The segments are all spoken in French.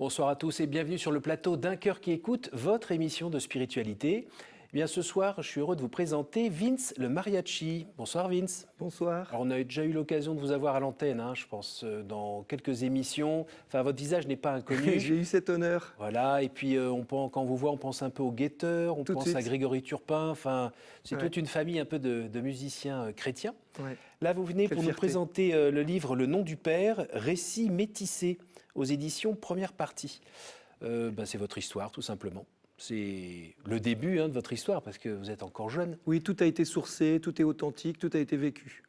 Bonsoir à tous et bienvenue sur le plateau d'Un cœur qui écoute, votre émission de spiritualité. Eh bien, ce soir, je suis heureux de vous présenter Vince le Mariachi. Bonsoir Vince. Bonsoir. Alors, on a déjà eu l'occasion de vous avoir à l'antenne, je pense, dans quelques émissions. Enfin, votre visage n'est pas inconnu. J'ai eu cet honneur. Voilà, et puis quand on vous voit, on pense un peu aux guetteurs, on Tout de pense suite. à Grégory Turpin. Enfin, c'est Ouais. toute une famille un peu de musiciens chrétiens. Ouais. Là, vous venez Quelle pour nous fierté. présenter le livre Le nom du Père, récit métissé aux éditions Première Partie. C'est votre histoire, tout simplement. C'est le début de votre histoire, parce que vous êtes encore jeune. Oui, tout a été sourcé, tout est authentique, tout a été vécu.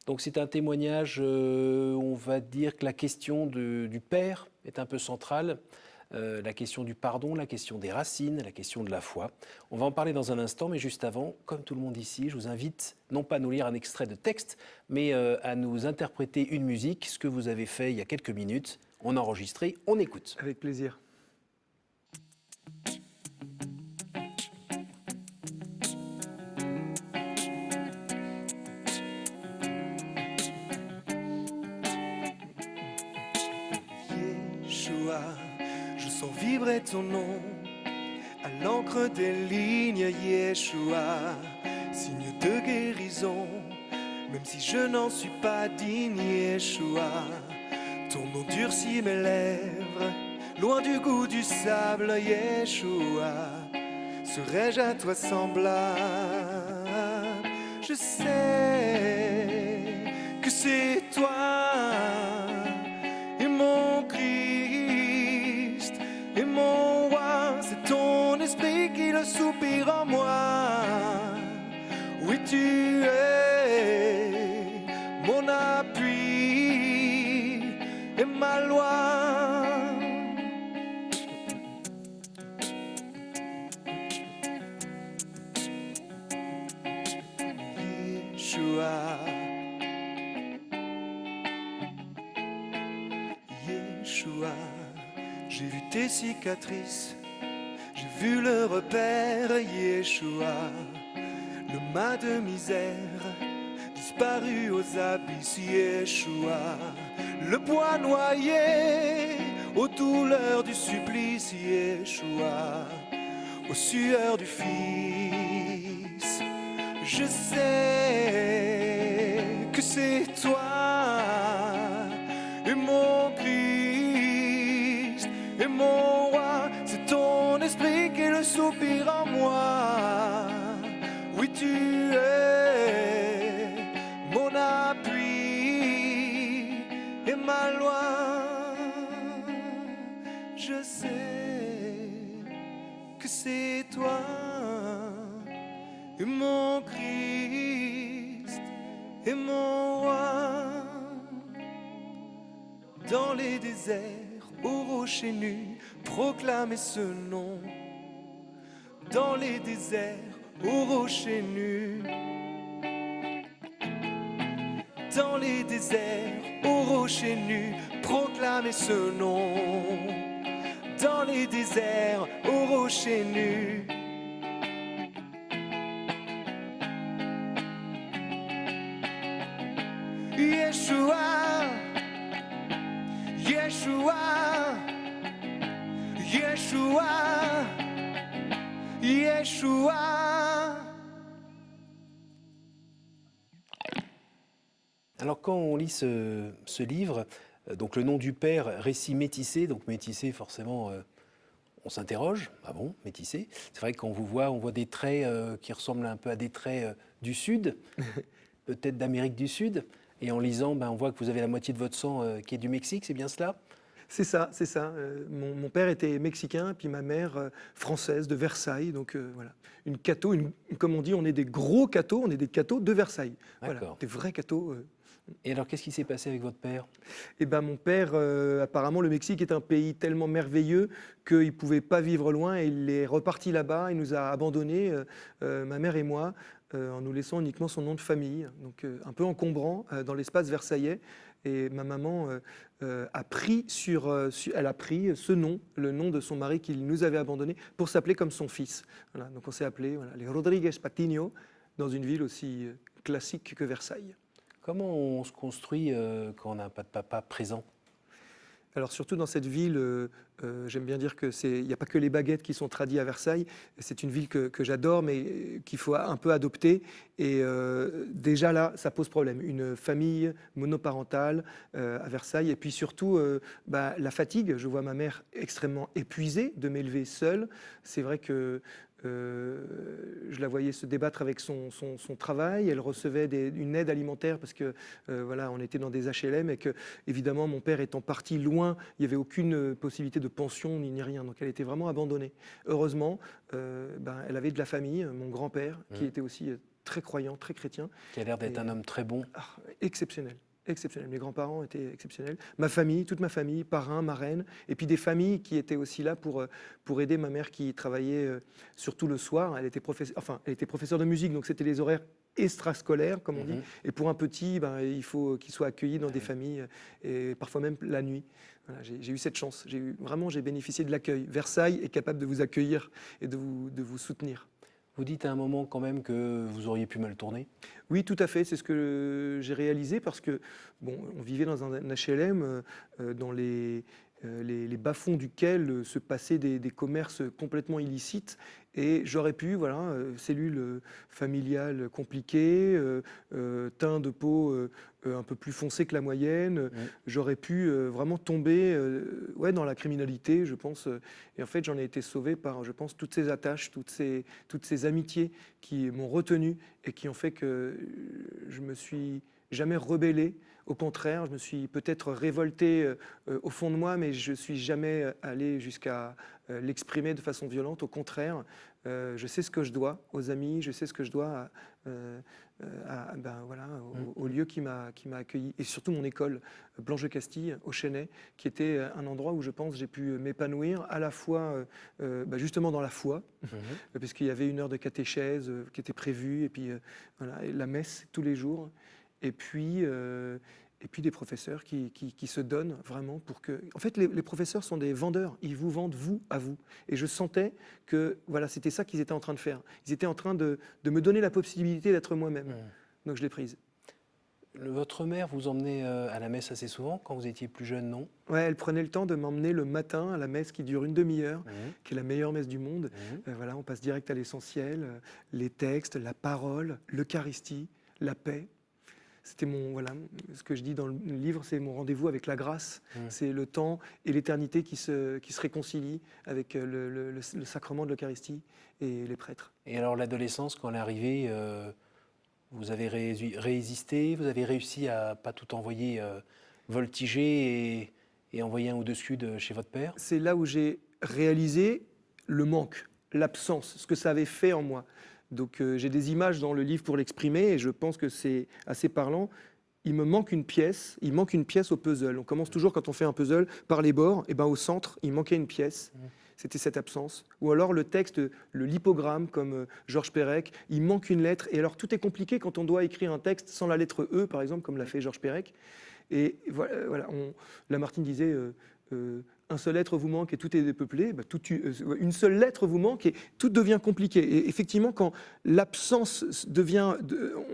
Donc c'est un témoignage, on va dire que la question du Père est un peu centrale, la question du pardon, la question des racines, la question de la foi. On va en parler dans un instant, mais juste avant, comme tout le monde ici, je vous invite non pas à nous lire un extrait de texte, mais à nous interpréter une musique, ce que vous avez fait il y a quelques minutes. On a enregistré, on écoute. Avec plaisir. Yeshua, je sens vibrer ton nom à l'encre des lignes. Yeshua, signe de guérison, même si je n'en suis pas digne. Yeshua, ton nom durcit mes lèvres, loin du goût du sable. Yeshua, serais-je à toi semblable? Je sais que c'est toi et mon Christ et mon roi. C'est ton esprit qui le soupire en moi. Oui, tu es mon appui et ma loi. Yeshua, Yeshua, j'ai vu tes cicatrices, j'ai vu le repère. Yeshua, le mât de misère disparu aux abysses. Yeshua, le poids noyé aux douleurs du supplice. Yeshua, aux sueurs du Fils. Je sais que c'est toi et mon Christ et mon roi. C'est ton esprit qui le soupire en moi. Oui, tu es mon appui et ma loi. Je sais que c'est toi et mon Christ et mon roi. Dans les déserts, aux rochers nus, proclamez ce nom. Dans les déserts, aux rochers nus. Dans les déserts, aux rochers nus, proclamez ce nom. Dans les déserts, aux rochers nus. Yeshua, Yeshua, Yeshua, Yeshua. Alors quand on lit ce livre, donc le nom du Père, récit métissé, donc métissé forcément, on s'interroge, ah bon, métissé. C'est vrai que quand on vous voit, on voit des traits qui ressemblent un peu à des traits du Sud, peut-être d'Amérique du Sud. Et en lisant, on voit que vous avez la moitié de votre sang qui est du Mexique, c'est bien cela ? C'est ça, c'est ça. Mon père était mexicain, puis ma mère française de Versailles. Donc voilà, une catho, comme on dit, on est des gros cathos, on est des cathos de Versailles. Voilà, des vrais cathos. Et alors, qu'est-ce qui s'est passé avec votre père ? Eh ben, mon père, apparemment, le Mexique est un pays tellement merveilleux qu'il ne pouvait pas vivre loin et il est reparti là-bas. Il nous a abandonnés, ma mère et moi, en nous laissant uniquement son nom de famille, donc un peu encombrant dans l'espace versaillais. Et ma maman a pris elle a pris ce nom, le nom de son mari qu'il nous avait abandonné, pour s'appeler comme son fils. Voilà, donc on s'est appelé les Rodriguez Patiño, dans une ville aussi classique que Versailles. Comment on se construit quand on n'a pas de papa présent ? Alors surtout dans cette ville, j'aime bien dire il n'y a pas que les baguettes qui sont tradies à Versailles. C'est une ville que j'adore, mais qu'il faut un peu adopter. Et déjà là, ça pose problème. Une famille monoparentale à Versailles, et puis surtout la fatigue. Je vois ma mère extrêmement épuisée de m'élever seule. C'est vrai que je la voyais se débattre avec son travail. Elle recevait une aide alimentaire parce que voilà, on était dans des HLM et que évidemment mon père étant parti loin, il n'y avait aucune possibilité de pension ni rien. Donc elle était vraiment abandonnée. Heureusement, elle avait de la famille, mon grand-père qui était aussi très croyant, très chrétien. Qui a l'air d'être un homme très bon. Exceptionnel. Exceptionnel. Mes grands-parents étaient exceptionnels. Ma famille, toute ma famille, parrain, marraine, et puis des familles qui étaient aussi là pour aider ma mère qui travaillait surtout le soir. Elle était professeure de musique, donc c'était les horaires extrascolaires, comme on dit. Et pour un petit, il faut qu'il soit accueilli dans des familles, et parfois même la nuit. Voilà, j'ai eu cette chance. J'ai bénéficié de l'accueil. Versailles est capable de vous accueillir et de vous soutenir. Vous dites à un moment quand même que vous auriez pu mal tourner? Oui, tout à fait. C'est ce que j'ai réalisé parce que, on vivait dans un HLM dans les bas-fonds duquel se passaient des commerces complètement illicites. Et j'aurais pu, voilà, cellule familiale compliquée, teint de peau un peu plus foncé que la moyenne. J'aurais pu vraiment tomber dans la criminalité, je pense. Et en fait, j'en ai été sauvé par, je pense, toutes ces attaches, toutes ces amitiés qui m'ont retenu et qui ont fait que je me suis jamais rebellé. Au contraire, je me suis peut-être révolté au fond de moi, mais je ne suis jamais allé jusqu'à l'exprimer de façon violente. Au contraire, je sais ce que je dois aux amis, je sais ce que je dois au lieu qui m'a accueilli. Et surtout mon école, Blanche de Castille, au Chesnay, qui était un endroit où je pense j'ai pu m'épanouir à la fois justement dans la foi, puisqu'il y avait une heure de catéchèse qui était prévue, et puis et la messe tous les jours. Et puis des professeurs qui se donnent vraiment pour que... En fait, les professeurs sont des vendeurs. Ils vous vendent vous à vous. Et je sentais que voilà, c'était ça qu'ils étaient en train de faire. Ils étaient en train de me donner la possibilité d'être moi-même. Donc je l'ai prise. Votre mère vous emmenait à la messe assez souvent quand vous étiez plus jeune, non? Ouais, elle prenait le temps de m'emmener le matin à la messe qui dure une demi-heure, qui est la meilleure messe du monde. Voilà, on passe direct à l'essentiel. Les textes, la parole, l'Eucharistie, la paix. C'était ce que je dis dans le livre, c'est mon rendez-vous avec la grâce. C'est le temps et l'éternité qui se réconcilient avec le sacrement de l'Eucharistie et les prêtres. Et alors l'adolescence, quand elle est arrivée, vous avez résisté, vous avez réussi à pas tout envoyer voltiger et envoyer un au-dessus de chez votre père? C'est là où j'ai réalisé le manque, l'absence, ce que ça avait fait en moi. Donc j'ai des images dans le livre pour l'exprimer et je pense que c'est assez parlant. Il manque une pièce au puzzle. On commence toujours quand on fait un puzzle par les bords, et au centre, il manquait une pièce. C'était cette absence. Ou alors le texte, le lipogramme, comme Georges Perec, il manque une lettre. Et alors tout est compliqué quand on doit écrire un texte sans la lettre E, par exemple, comme l'a fait Georges Perec. Et voilà, Lamartine disait un seul être vous manque et tout est dépeuplé. Une seule lettre vous manque et tout devient compliqué. Et effectivement, quand l'absence devient,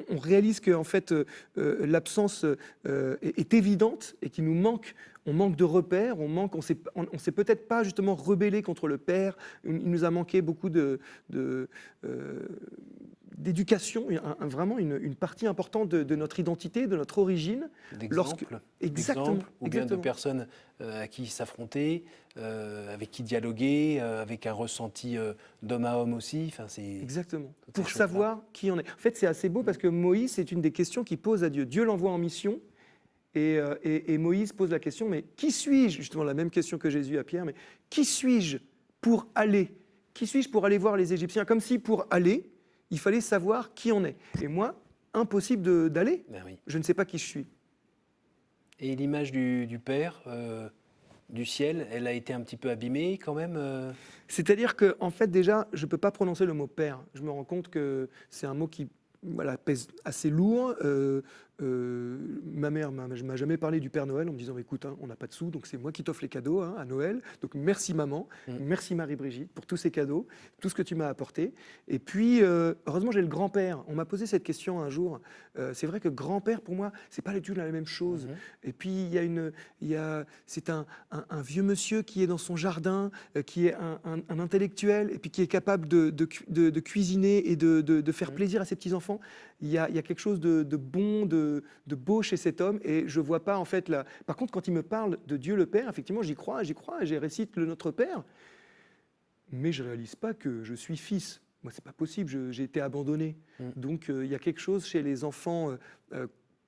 on réalise que en fait l'absence est évidente et qu'il nous manque. On manque de repères, on s'est peut-être pas justement rebellé contre le père. Il nous a manqué beaucoup d'éducation, vraiment une partie importante de notre identité, de notre origine. Exactement. Ou bien de personnes à qui s'affronter, avec qui dialoguer, avec un ressenti d'homme à homme aussi. Exactement. Pour savoir qui on est. En fait, c'est assez beau parce que Moïse, c'est une des questions qu'il pose à Dieu. Dieu l'envoie en mission. Et Moïse pose la question, mais qui suis-je? Justement la même question que Jésus à Pierre, mais qui suis-je pour aller? Qui suis-je pour aller voir les Égyptiens? Comme si pour aller, il fallait savoir qui on est. Et moi, impossible d'aller. Oui. Je ne sais pas qui je suis. Et l'image du Père, du ciel, elle a été un petit peu abîmée quand même C'est-à-dire que, en fait, déjà, je ne peux pas prononcer le mot Père. Je me rends compte que c'est un mot qui pèse assez lourd. Ma mère m'a jamais parlé du Père Noël en me disant écoute, hein, on n'a pas de sous, donc c'est moi qui t'offre les cadeaux hein, à Noël. Donc merci maman, merci Marie-Brigitte pour tous ces cadeaux, tout ce que tu m'as apporté. Et puis heureusement j'ai le grand-père. On m'a posé cette question un jour. C'est vrai que grand-père pour moi c'est pas du tout la même chose. Et puis c'est un vieux monsieur qui est dans son jardin, qui est un intellectuel et puis qui est capable de cuisiner et de faire plaisir à ses petits enfants. Il y a quelque chose de bon, de beau chez cet homme, et je vois pas en fait là. Par contre, quand il me parle de Dieu le Père, effectivement, j'y crois, j'ai récite le Notre Père, mais je réalise pas que je suis fils. Moi, c'est pas possible. J'ai été abandonné. Donc, il y a quelque chose chez les enfants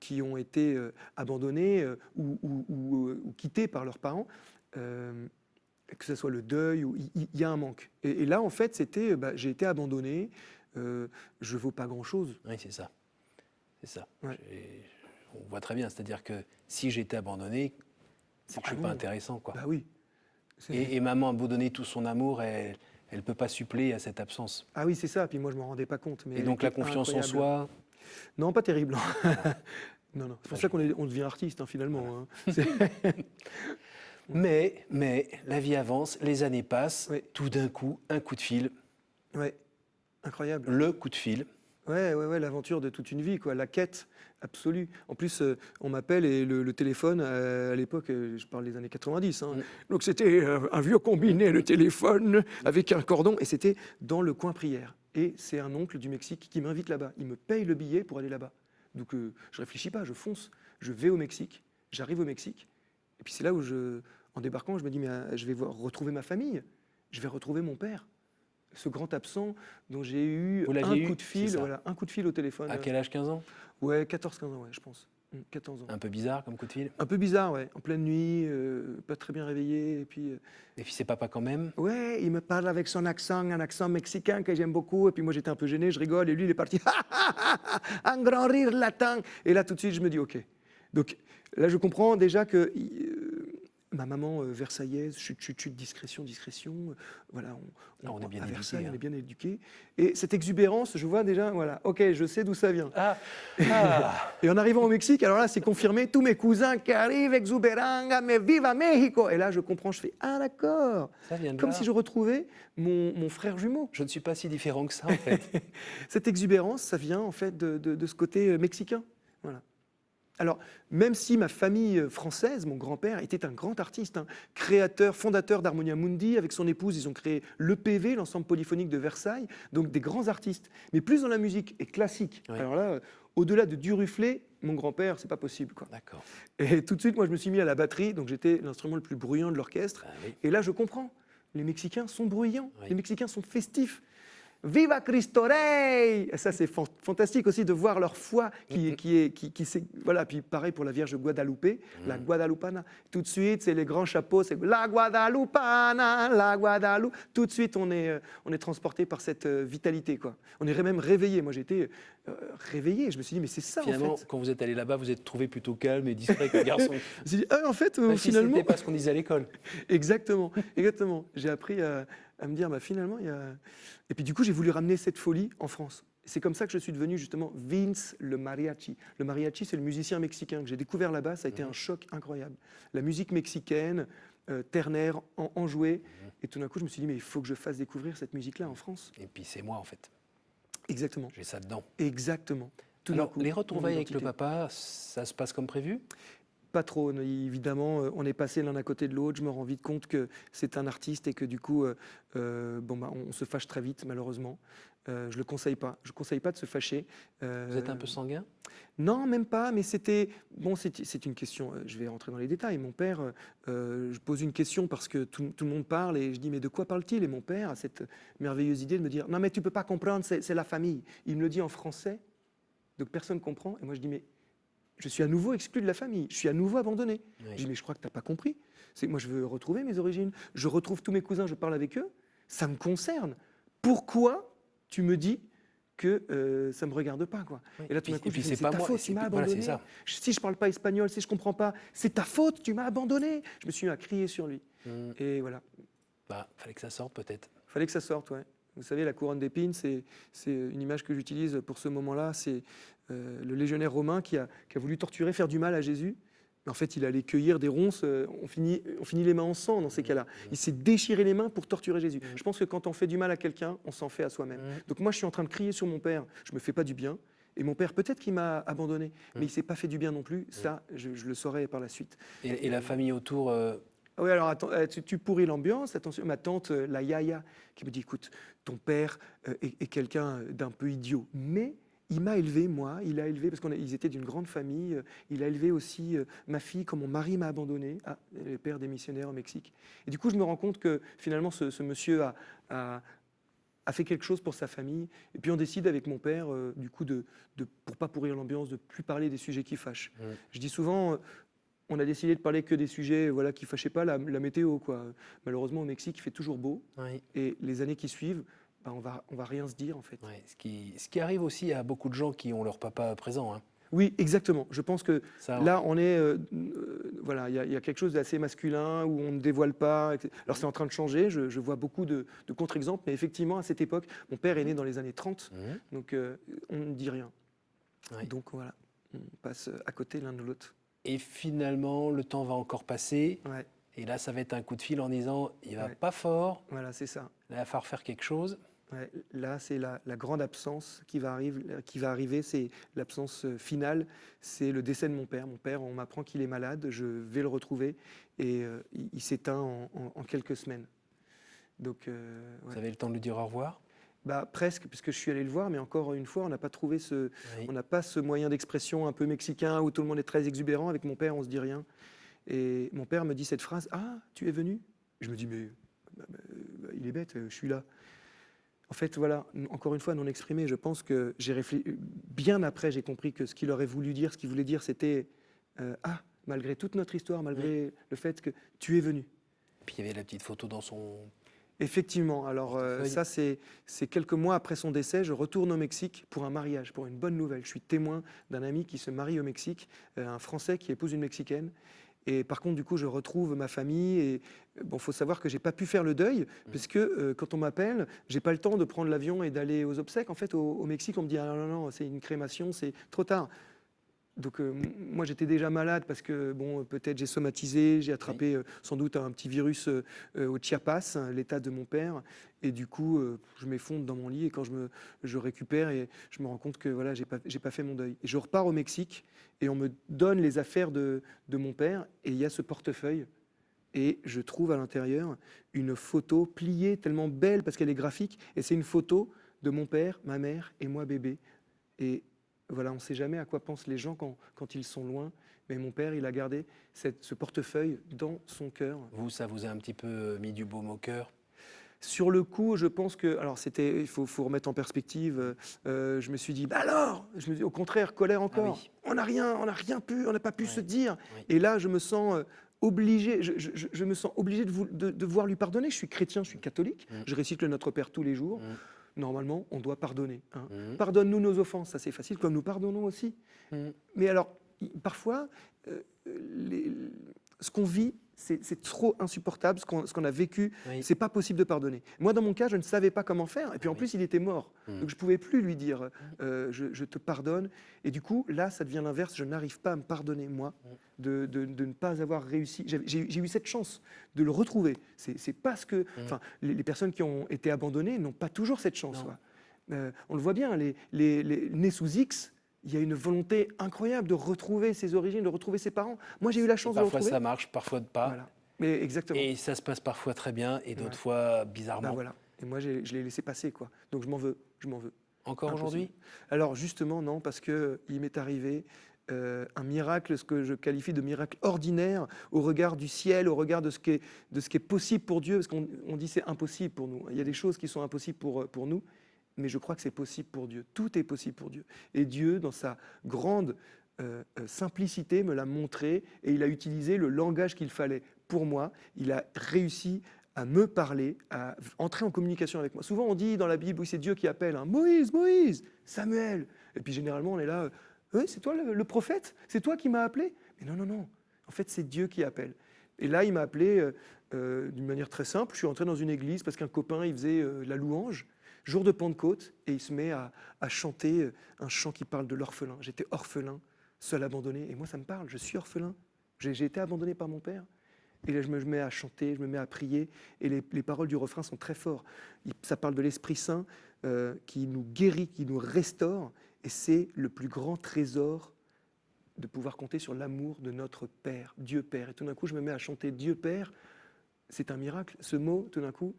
qui ont été abandonnés ou quittés par leurs parents. Que ce soit le deuil, ou il y a un manque. Et là, en fait, c'était, j'ai été abandonné. Je vaux pas grand-chose. Oui, c'est ça. C'est ça. Ouais. On voit très bien. C'est-à-dire que si j'étais abandonné, c'est que je suis pas intéressant, quoi. Bah oui. Et maman a beau donner tout son amour, elle ne peut pas suppléer à cette absence. Ah oui, c'est ça. Puis moi, je m'en rendais pas compte. Mais et donc la confiance incroyable. en soi. Non, pas terrible. Non. C'est pour ça qu'on devient artiste, hein, finalement. Voilà. Hein. Mais la vie avance, les années passent. Oui. Tout d'un coup, un coup de fil. Ouais. Incroyable. Le coup de fil. Ouais, l'aventure de toute une vie, quoi, la quête absolue. En plus, on m'appelle et le téléphone, à l'époque, je parle des années 90, hein, donc c'était un vieux combiné, le téléphone, avec un cordon, et c'était dans le coin prière. Et c'est un oncle du Mexique qui m'invite là-bas. Il me paye le billet pour aller là-bas. Donc je réfléchis pas, je fonce. Je vais au Mexique, j'arrive au Mexique, et puis c'est là où, en débarquant, je me dis, mais je vais retrouver ma famille, je vais retrouver mon père. Ce grand absent dont j'ai eu un coup de fil au téléphone. À quel âge, 15 ans? Ouais, 14-15 ans, ouais, je pense. 14 ans. Un peu bizarre comme coup de fil? Un peu bizarre, ouais. En pleine nuit, pas très bien réveillé. Et puis c'est papa quand même? Ouais, il me parle avec son accent, un accent mexicain que j'aime beaucoup. Et puis moi, j'étais un peu gêné, je rigole. Et lui, il est parti, un grand rire latin. Et là, tout de suite, je me dis, OK. Donc là, je comprends déjà que... ma maman versaillaise, chut, discrétion, voilà, on est bien à éduqué, Versailles, hein. on est bien éduqué. Et cette exubérance, je vois déjà, voilà, ok, je sais d'où ça vient. Et en arrivant au Mexique, alors là, c'est confirmé, tous mes cousins qui arrivent, exubéranga, mais viva Mexico. Et là, je comprends, je fais, ah d'accord. Ça vient de Comme là. si je retrouvais mon frère jumeau. Je ne suis pas si différent que ça, en fait. Cette exubérance, ça vient en fait de ce côté mexicain, voilà. Alors, même si ma famille française, mon grand-père, était un grand artiste, hein, créateur, fondateur d'Harmonia Mundi, avec son épouse, ils ont créé l'EPV, l'ensemble polyphonique de Versailles, donc des grands artistes, mais plus dans la musique et classique. Oui. Alors là, au-delà de Duruflé, mon grand-père, c'est pas possible, quoi. D'accord. Et tout de suite, moi, je me suis mis à la batterie, donc j'étais l'instrument le plus bruyant de l'orchestre. Oui. Et là, je comprends. Les Mexicains sont bruyants, oui. Les Mexicains sont festifs. Viva Cristo Rey! Ça, c'est fantastique aussi de voir leur foi qui voilà. Puis pareil pour la Vierge Guadalupe, la Guadalupana. Tout de suite, c'est les grands chapeaux, c'est la Guadalupana, la Guadalupe. Tout de suite, on est transporté par cette vitalité, quoi. On est même réveillé. Moi, j'étais réveillé. Je me suis dit, mais c'est ça, finalement, en fait. Quand vous êtes allé là-bas, vous êtes trouvé plutôt calme et discret comme garçon. Je me suis dit, en fait, finalement... C'était pas ce qu'on disait à l'école. Exactement. J'ai appris à me dire, finalement, il y a... Et puis du coup, j'ai voulu ramener cette folie en France. C'est comme ça que je suis devenu justement Vince le mariachi. Le mariachi, c'est le musicien mexicain que j'ai découvert là-bas. Ça a été un choc incroyable. La musique mexicaine, ternaire, enjouée. Et tout d'un coup, je me suis dit, mais il faut que je fasse découvrir cette musique-là en France. Et puis c'est moi, en fait. Exactement. J'ai ça dedans. Exactement. Tout alors, les retrouvailles avec le papa, ça se passe comme prévu ? Pas trop, évidemment, on est passé l'un à côté de l'autre, je me rends vite compte que c'est un artiste et que du coup, on se fâche très vite, malheureusement. Je ne le conseille pas, de se fâcher. Vous êtes un peu sanguin ? Non, même pas, mais c'est une question, je vais rentrer dans les détails. Mon père, je pose une question parce que tout le monde parle et je dis, mais de quoi parle-t-il ? Et mon père a cette merveilleuse idée de me dire, non mais tu ne peux pas comprendre, c'est la famille. Il me le dit en français, donc personne ne comprend. Et moi je dis, mais je suis à nouveau exclu de la famille, je suis à nouveau abandonné. Oui. Je dis, mais je crois que tu n'as pas compris. Moi, je veux retrouver mes origines. Je retrouve tous mes cousins, je parle avec eux. Ça me concerne. Pourquoi tu me dis que ça ne me regarde pas, quoi. Oui. Et là, tout d'un coup, je dis, c'est ta faute, tu m'as abandonné. Voilà, si je ne parle pas espagnol, si je ne comprends pas, c'est ta faute, tu m'as abandonné. Je me suis mis à crier sur lui. Et voilà. Fallait que ça sorte, peut-être. Fallait que ça sorte, ouais. Vous savez, la couronne d'épines, c'est une image que j'utilise pour ce moment-là. C'est le légionnaire romain qui a voulu torturer, faire du mal à Jésus. Mais en fait, il allait cueillir des ronces, on finit les mains en sang dans ces cas-là. Il s'est déchiré les mains pour torturer Jésus. Je pense que quand on fait du mal à quelqu'un, on s'en fait à soi-même. Donc moi, je suis en train de crier sur mon père, je me fais pas du bien. Et mon père, peut-être qu'il m'a abandonné, mais il ne s'est pas fait du bien non plus. Ça, je le saurai par la suite. Et la famille autour Ah oui, alors attends, tu pourris l'ambiance. Attention, ma tante, la Yaya, qui me dit, écoute, ton père est quelqu'un d'un peu idiot, mais il m'a élevé, moi, il a élevé, parce qu'ils étaient d'une grande famille, il a élevé aussi ma fille quand mon mari m'a abandonné, le père des missionnaires au Mexique. Et du coup, je me rends compte que finalement, ce monsieur a fait quelque chose pour sa famille. Et puis on décide avec mon père, du coup, pour pas pourrir l'ambiance, de plus parler des sujets qui fâchent. Je dis souvent, on a décidé de parler que des sujets voilà, qui fâchaient pas, la météo, quoi. Malheureusement, au Mexique, il fait toujours beau. Oui. Et les années qui suivent, on va rien se dire, en fait. Ouais, ce qui arrive aussi à beaucoup de gens qui ont leur papa présent. Hein. Oui, exactement. Je pense que Ça, là, on est, voilà, il y a quelque chose d'assez masculin où on ne dévoile pas. Alors c'est en train de changer. Je vois beaucoup de contre-exemples, mais effectivement, à cette époque, mon père est né dans les années 30, donc on ne dit rien. Ouais. Donc voilà, on passe à côté l'un de l'autre. Et finalement, le temps va encore passer. Ouais, Et là, ça va être un coup de fil en disant il va Ouais. pas fort, voilà, c'est ça. là, il va falloir faire quelque chose. Ouais, là, c'est la grande absence qui va arriver, c'est l'absence finale, c'est le décès de mon père. Mon père, on m'apprend qu'il est malade, je vais le retrouver et il s'éteint en quelques semaines. Donc, Vous ouais. avez le temps de lui dire au revoir. Bah, presque, puisque je suis allé le voir, mais encore une fois, on n'a pas trouvé Oui. on n'a pas ce moyen d'expression un peu mexicain où tout le monde est très exubérant. Avec mon père, on se dit rien. Et mon père me dit cette phrase: Ah, tu es venu? Je me dis, mais il est bête, je suis là. En fait, voilà, encore une fois, non exprimé. Je pense que j'ai réfléchi. Bien après, j'ai compris que ce qu'il aurait voulu dire, ce qu'il voulait dire, c'était malgré toute notre histoire, malgré le fait que tu es venu. Puis il y avait la petite photo dans son. Effectivement. Alors, ça, c'est quelques mois après son décès. Je retourne au Mexique pour un mariage, pour une bonne nouvelle. Je suis témoin d'un ami qui se marie au Mexique, un Français qui épouse une Mexicaine. Et par contre, du coup, je retrouve ma famille. Et bon, faut savoir que j'ai pas pu faire le deuil, puisque quand on m'appelle, j'ai pas le temps de prendre l'avion et d'aller aux obsèques. En fait, au Mexique, on me dit ah non, non, c'est une crémation, c'est trop tard. Donc moi, j'étais déjà malade parce que bon, peut-être j'ai somatisé, j'ai attrapé sans doute un petit virus au Chiapas, l'état de mon père. Et du coup, je m'effondre dans mon lit et quand je récupère et je me rends compte que voilà, j'ai pas fait mon deuil. Et je repars au Mexique et on me donne les affaires de mon père et il y a ce portefeuille. Et je trouve à l'intérieur une photo pliée tellement belle parce qu'elle est graphique. Et c'est une photo de mon père, ma mère et moi bébé. Et voilà, on ne sait jamais à quoi pensent les gens quand ils sont loin. Mais mon père, il a gardé ce portefeuille dans son cœur. Vous, ça vous a un petit peu mis du baume au cœur. Sur le coup, je pense que, alors il faut remettre en perspective. Je me suis dit, bah alors, au contraire, colère encore. oui. On n'a rien pu, on n'a pas pu se dire. Oui. Et là, je me sens obligé, je me sens obligé de devoir lui pardonner. Je suis chrétien, je suis catholique. Je récite le Notre Père tous les jours. Normalement, on doit pardonner. Hein. Pardonne-nous nos offenses, ça c'est facile, comme nous pardonnons aussi. Mais alors, parfois, ce qu'on vit, c'est trop insupportable, ce qu'on a vécu, c'est pas possible de pardonner. Moi, dans mon cas, je ne savais pas comment faire, et puis en plus, il était mort. Donc je pouvais plus lui dire je te pardonne. Et du coup, là, ça devient l'inverse, je n'arrive pas à me pardonner, moi, de ne pas avoir réussi. J'ai eu cette chance de le retrouver. C'est parce que les personnes qui ont été abandonnées n'ont pas toujours cette chance. On le voit bien, les nés sous X, il y a une volonté incroyable de retrouver ses origines, de retrouver ses parents. Moi, j'ai eu la chance de le retrouver. Parfois, ça marche, parfois pas. Voilà. Mais exactement. Et ça se passe parfois très bien, et d'autres fois, bizarrement. Ben voilà. Et moi, je l'ai laissé passer, quoi. Donc, je m'en veux. Encore aujourd'hui? Alors, justement, non, parce qu'il m'est arrivé un miracle, ce que je qualifie de miracle ordinaire, au regard du ciel, au regard de ce qui est possible pour Dieu, parce qu'on dit c'est impossible pour nous. Il y a des choses qui sont impossibles pour nous, mais je crois que c'est possible pour Dieu. Tout est possible pour Dieu. Et Dieu, dans sa grande simplicité, me l'a montré, et il a utilisé le langage qu'il fallait pour moi. Il a réussi à me parler, à entrer en communication avec moi. Souvent, on dit dans la Bible, oui, c'est Dieu qui appelle, hein, Moïse, Moïse, Samuel. Et puis généralement, on est là, oui, c'est toi le prophète, c'est toi qui m'as appelé. Mais non, non, non. En fait, c'est Dieu qui appelle. Et là, il m'a appelé d'une manière très simple. Je suis entré dans une église parce qu'un copain, il faisait la louange. jour de Pentecôte, et il se met à chanter un chant qui parle de l'orphelin. J'étais orphelin, seul abandonné, et moi ça me parle, je suis orphelin. J'ai été abandonné par mon père. Et là, je me mets à chanter, je me mets à prier, et les paroles du refrain sont très fortes. Ça parle de l'Esprit Saint qui nous guérit, qui nous restaure, et c'est le plus grand trésor de pouvoir compter sur l'amour de notre Père, Dieu Père. Et tout d'un coup, je me mets à chanter Dieu Père. C'est un miracle. Ce mot, tout d'un coup,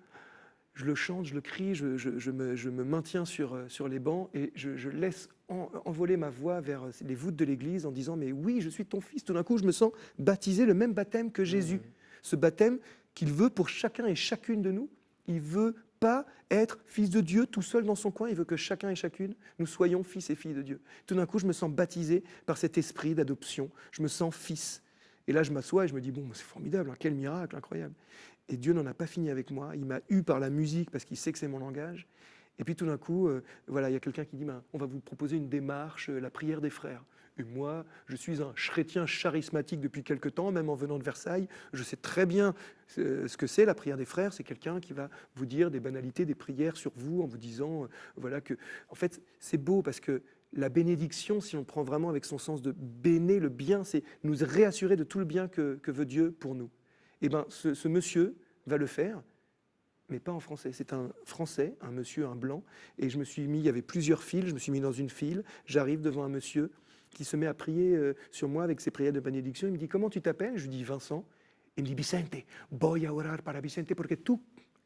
je le chante, je le crie, je me maintiens sur les bancs et je laisse envoler ma voix vers les voûtes de l'église en disant « Mais oui, je suis ton fils ». Tout d'un coup, je me sens baptisé, le même baptême que Jésus. Ce baptême qu'il veut pour chacun et chacune de nous. Il veut pas être fils de Dieu tout seul dans son coin. Il veut que chacun et chacune, nous soyons fils et filles de Dieu. Tout d'un coup, je me sens baptisé par cet esprit d'adoption. Je me sens fils. Et là, je m'assois et je me dis « Bon, c'est formidable, hein, quel miracle, incroyable ». Et Dieu n'en a pas fini avec moi. Il m'a eu par la musique parce qu'il sait que c'est mon langage. Et puis tout d'un coup, voilà, il y a quelqu'un qui dit on va vous proposer une démarche, la prière des frères. Et moi, je suis un chrétien charismatique depuis quelque temps, même en venant de Versailles. Je sais très bien ce que c'est la prière des frères. C'est quelqu'un qui va vous dire des banalités, des prières sur vous en vous disant voilà que. En fait, c'est beau parce que la bénédiction, si on prend vraiment avec son sens de béné, le bien, c'est nous réassurer de tout le bien que veut Dieu pour nous. Eh bien, ce monsieur va le faire, mais pas en français. C'est un Français, un monsieur, un blanc, et je me suis mis, il y avait plusieurs files, je me suis mis dans une file, j'arrive devant un monsieur qui se met à prier sur moi avec ses prières de bénédiction. Il me dit « Comment tu t'appelles ?» Je lui dis « Vincent ». Il me dit « Vicente, voy a orar para Vicente porque tú,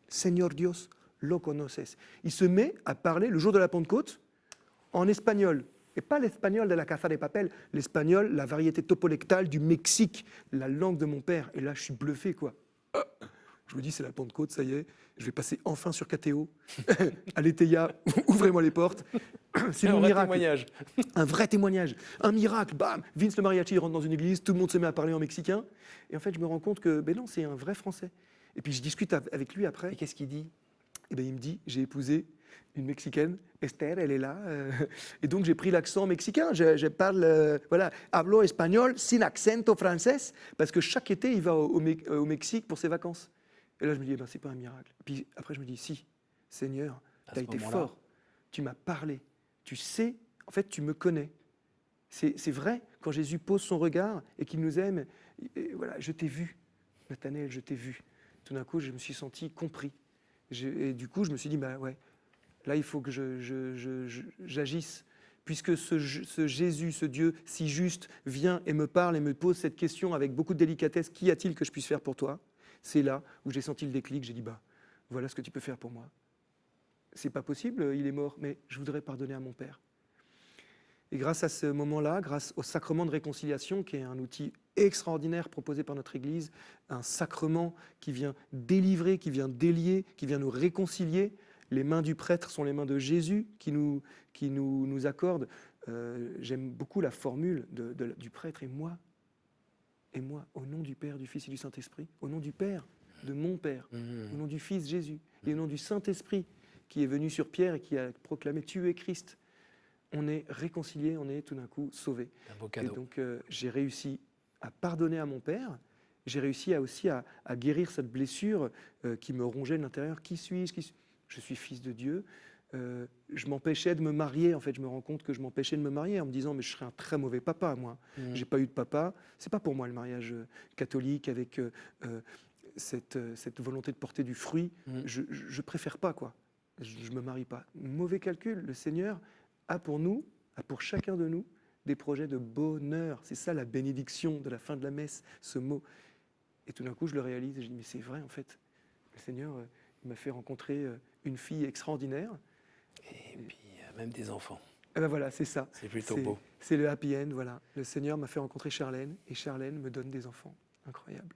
Señor Dios, lo conoces ». Il se met à parler le jour de la Pentecôte en espagnol. Et pas l'espagnol de la Casa de Papel, l'espagnol, la variété topolectale du Mexique, la langue de mon père. Et là, je suis bluffé, quoi. Je me dis, c'est la Pentecôte, ça y est, je vais passer enfin sur KTO. Aletheia, ouvrez-moi les portes. C'est mon miracle. Témoignage. Un vrai témoignage. Un miracle, bam. Vince le mariachi rentre dans une église, tout le monde se met à parler en mexicain. Et en fait, je me rends compte que, ben non, c'est un vrai Français. Et puis, je discute avec lui après. Et qu'est-ce qu'il dit ? Et ben, il me dit, j'ai épousé une Mexicaine, Esther, elle est là. Et donc, j'ai pris l'accent mexicain. Je parle, voilà, hablo espagnol sin accento français, parce que chaque été, il va au Mexique pour ses vacances. Et là, je me dis, eh ben, c'est pas un miracle. Puis après, je me dis, si, Seigneur, tu as été fort. Tu m'as parlé. Tu sais, en fait, tu me connais. C'est vrai, quand Jésus pose son regard et qu'il nous aime, et voilà, je t'ai vu, Nathanaël, je t'ai vu. Tout d'un coup, je me suis senti compris. Et du coup, je me suis dit, bah ouais, là, il faut que j'agisse. Puisque ce Jésus, ce Dieu si juste, vient et me parle et me pose cette question avec beaucoup de délicatesse, qu'y a-t-il que je puisse faire pour toi ? C'est là où j'ai senti le déclic, j'ai dit, bah, voilà ce que tu peux faire pour moi. C'est pas possible, il est mort, mais je voudrais pardonner à mon Père. Et grâce à ce moment-là, grâce au sacrement de réconciliation, qui est un outil extraordinaire proposé par notre Église, un sacrement qui vient délivrer, qui vient délier, qui vient nous réconcilier. Les mains du prêtre sont les mains de Jésus qui nous accorde. J'aime beaucoup la formule du prêtre, et moi, au nom du Père, du Fils et du Saint-Esprit, au nom du Père, de mon Père, au nom du Fils Jésus, et au nom du Saint-Esprit, qui est venu sur Pierre et qui a proclamé « Tu es Christ », on est réconcilié, on est tout d'un coup sauvé. Un beau cadeau. Et donc j'ai réussi à pardonner à mon père, j'ai réussi aussi à guérir cette blessure qui me rongeait de l'intérieur. Qui suis-je ? Je suis fils de Dieu. Je m'empêchais de me marier, en fait, je me rends compte que je m'empêchais de me marier en me disant mais je serais un très mauvais papa, moi. J'ai pas eu de papa. C'est pas pour moi le mariage catholique avec cette volonté de porter du fruit. Je préfère pas, quoi. Je me marie pas. Mauvais calcul. Le Seigneur a pour nous, a pour chacun de nous, des projets de bonheur. C'est ça la bénédiction de la fin de la messe, ce mot. Et tout d'un coup, je le réalise et je dis, mais c'est vrai, en fait. Le Seigneur, il m'a fait rencontrer une fille extraordinaire. Et puis, même des enfants. Et ben voilà, c'est ça. C'est plutôt beau. C'est le happy end, voilà. Le Seigneur m'a fait rencontrer Charlène, et Charlène me donne des enfants. Incroyable.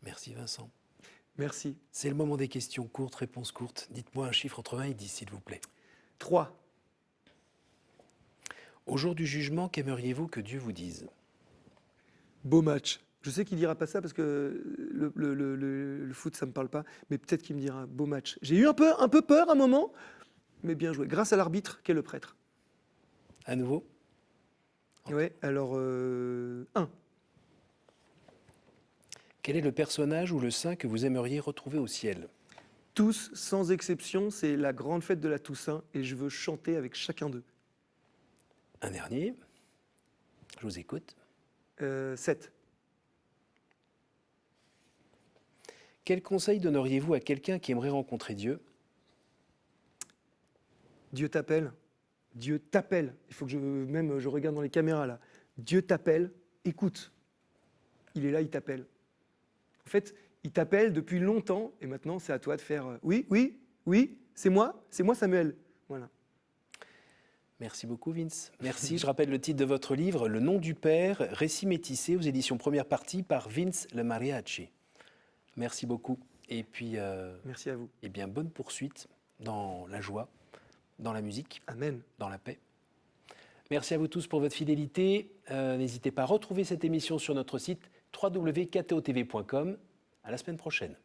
Merci Vincent. Merci. C'est le moment des questions courtes, réponses courtes. Dites-moi un chiffre entre 1 et 10, s'il vous plaît. 3. Au jour du jugement, qu'aimeriez-vous que Dieu vous dise ? Beau match. Je sais qu'il ne dira pas ça parce que le foot, ça ne me parle pas, mais peut-être qu'il me dira beau match. J'ai eu un peu peur un moment, mais bien joué. Grâce à l'arbitre qu'est le prêtre. À nouveau ? Oui, alors 1. Quel est le personnage ou le saint que vous aimeriez retrouver au ciel ? Tous, sans exception, c'est la grande fête de la Toussaint et je veux chanter avec chacun d'eux. Un dernier. Je vous écoute. 7. Quel conseil donneriez-vous à quelqu'un qui aimerait rencontrer Dieu? Dieu t'appelle. Dieu t'appelle. Il faut que je regarde dans les caméras là. Dieu t'appelle. Écoute. Il est là, il t'appelle. En fait, il t'appelle depuis longtemps et maintenant c'est à toi de faire oui, oui, oui, c'est moi Samuel. Voilà. Merci beaucoup Vince. Merci. Je rappelle le titre de votre livre, Le nom du Père, récit métissé aux éditions première partie par Vince Le Mariachi. Merci beaucoup. Et puis, merci à vous. Eh bien, bonne poursuite dans la joie, dans la musique, amen, dans la paix. Merci à vous tous pour votre fidélité. N'hésitez pas à retrouver cette émission sur notre site www.ktotv.com. À la semaine prochaine.